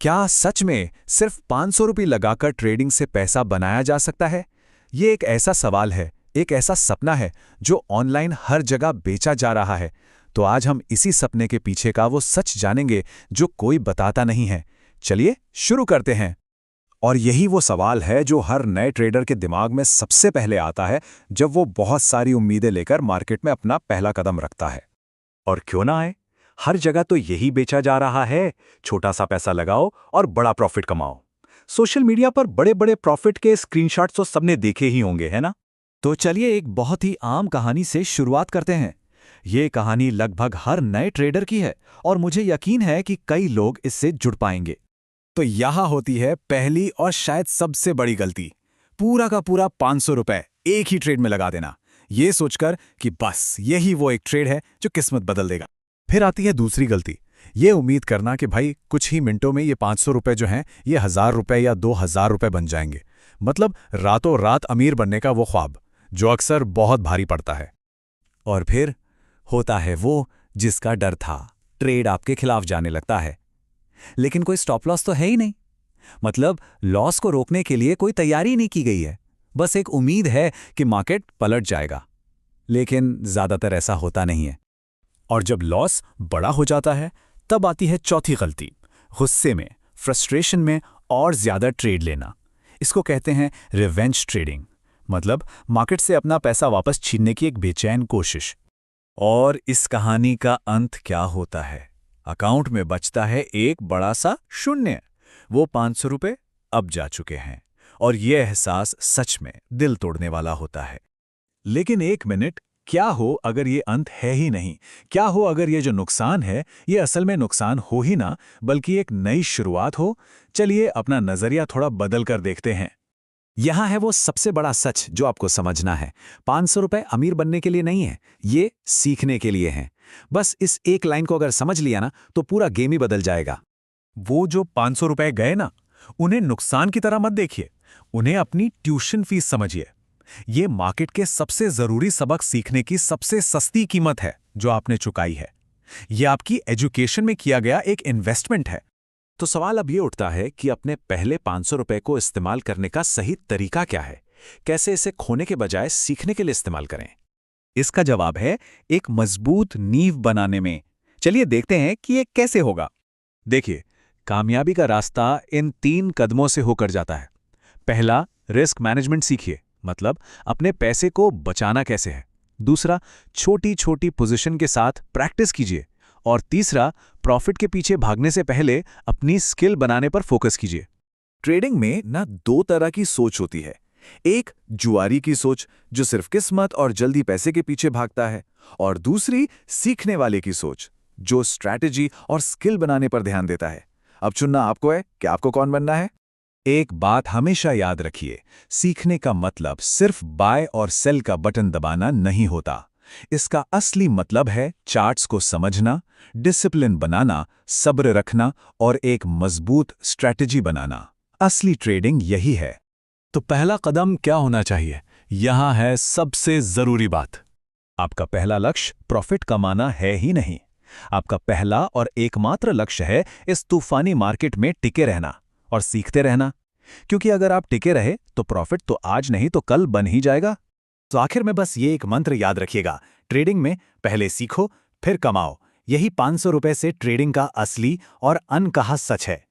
क्या सच में सिर्फ 500 रुपये लगाकर ट्रेडिंग से पैसा बनाया जा सकता है? ये एक ऐसा सवाल है, एक ऐसा सपना है जो ऑनलाइन हर जगह बेचा जा रहा है। तो आज हम इसी सपने के पीछे का वो सच जानेंगे जो कोई बताता नहीं है। चलिए शुरू करते हैं। और यही वो सवाल है जो हर नए ट्रेडर के दिमाग में सबसे पहले आता है जब वो बहुत सारी उम्मीदें लेकर मार्केट में अपना पहला कदम रखता है। और क्यों ना आए? हर जगह तो यही बेचा जा रहा है, छोटा सा पैसा लगाओ और बड़ा प्रॉफिट कमाओ। सोशल मीडिया पर बड़े बड़े प्रॉफिट के स्क्रीनशॉट्स तो सबने देखे ही होंगे, है ना? तो चलिए एक बहुत ही आम कहानी से शुरुआत करते हैं। ये कहानी लगभग हर नए ट्रेडर की है और मुझे यकीन है कि कई लोग इससे जुड़ पाएंगे। तो यहाँ होती है पहली और शायद सबसे बड़ी गलती, पूरा का पूरा 500 रुपए एक ही ट्रेड में लगा देना, ये सोचकर कि बस यही वो एक ट्रेड है जो किस्मत बदल देगा। फिर आती है दूसरी गलती, ये उम्मीद करना कि भाई कुछ ही मिनटों में ये 500 रुपए जो हैं ये 1000 रुपए या 2000 रुपए बन जाएंगे। मतलब रातों रात अमीर बनने का वो ख्वाब, जो अक्सर बहुत भारी पड़ता है। और फिर होता है वो जिसका डर था, ट्रेड आपके खिलाफ जाने लगता है। लेकिन कोई स्टॉप लॉस तो है ही नहीं। मतलब लॉस को रोकने के लिए कोई तैयारी नहीं की गई है, बस एक उम्मीद है कि मार्केट पलट जाएगा। लेकिन ज्यादातर ऐसा होता नहीं है। और जब लॉस बड़ा हो जाता है तब आती है चौथी गलती, गुस्से में, फ्रस्ट्रेशन में और ज्यादा ट्रेड लेना। इसको कहते हैं रिवेंज ट्रेडिंग, मतलब मार्केट से अपना पैसा वापस छीनने की एक बेचैन कोशिश। और इस कहानी का अंत क्या होता है? अकाउंट में बचता है एक बड़ा सा शून्य। वो 500 रुपए अब जा चुके हैं और ये एहसास सच में दिल तोड़ने वाला होता है। लेकिन एक मिनट, क्या हो अगर ये अंत है ही नहीं? क्या हो अगर ये जो नुकसान है ये असल में नुकसान हो ही ना, बल्कि एक नई शुरुआत हो? चलिए अपना नजरिया थोड़ा बदल कर देखते हैं। यहां है वो सबसे बड़ा सच जो आपको समझना है। 500 रुपए अमीर बनने के लिए नहीं है, ये सीखने के लिए हैं। बस इस एक लाइन को अगर समझ लिया ना तो पूरा गेम ही बदल जाएगा। वो जो 500 रुपए गए ना, उन्हें नुकसान की तरह मत देखिए, उन्हें अपनी ट्यूशन फीस समझिए। ये मार्केट के सबसे जरूरी सबक सीखने की सबसे सस्ती कीमत है जो आपने चुकाई है। ये आपकी एजुकेशन में किया गया एक इन्वेस्टमेंट है। तो सवाल अब ये उठता है कि अपने पहले 500 रुपए को इस्तेमाल करने का सही तरीका क्या है? कैसे इसे खोने के बजाय सीखने के लिए इस्तेमाल करें? इसका जवाब है एक मजबूत नींव बनाने में। चलिए देखते हैं कि ये कैसे होगा। देखिए, कामयाबी का रास्ता इन 3 कदमों से होकर जाता है। पहला, रिस्क मैनेजमेंट सीखिए, मतलब अपने पैसे को बचाना कैसे है। दूसरा, छोटी छोटी पोजीशन के साथ प्रैक्टिस कीजिए। और तीसरा, प्रॉफिट के पीछे भागने से पहले अपनी स्किल बनाने पर फोकस कीजिए। ट्रेडिंग में ना 2 तरह की सोच होती है। एक जुआरी की सोच जो सिर्फ किस्मत और जल्दी पैसे के पीछे भागता है, और दूसरी सीखने वाले की सोच जो स्ट्रैटेजी और स्किल बनाने पर ध्यान देता है। अब चुनना आपको है कि आपको कौन बनना है। एक बात हमेशा याद रखिए, सीखने का मतलब सिर्फ बाय और सेल का बटन दबाना नहीं होता। इसका असली मतलब है चार्ट्स को समझना, डिसिप्लिन बनाना, सब्र रखना और एक मजबूत स्ट्रैटेजी बनाना। असली ट्रेडिंग यही है। तो पहला कदम क्या होना चाहिए? यहां है सबसे जरूरी बात। आपका पहला लक्ष्य प्रॉफिट कमाना है ही नहीं। आपका पहला और एकमात्र लक्ष्य है इस तूफानी मार्केट में टिके रहना और सीखते रहना। क्योंकि अगर आप टिके रहे तो प्रॉफिट तो आज नहीं तो कल बन ही जाएगा। तो आखिर में बस ये एक मंत्र याद रखिएगा, ट्रेडिंग में पहले सीखो फिर कमाओ। यही 500 रुपए से ट्रेडिंग का असली और अनकहा सच है।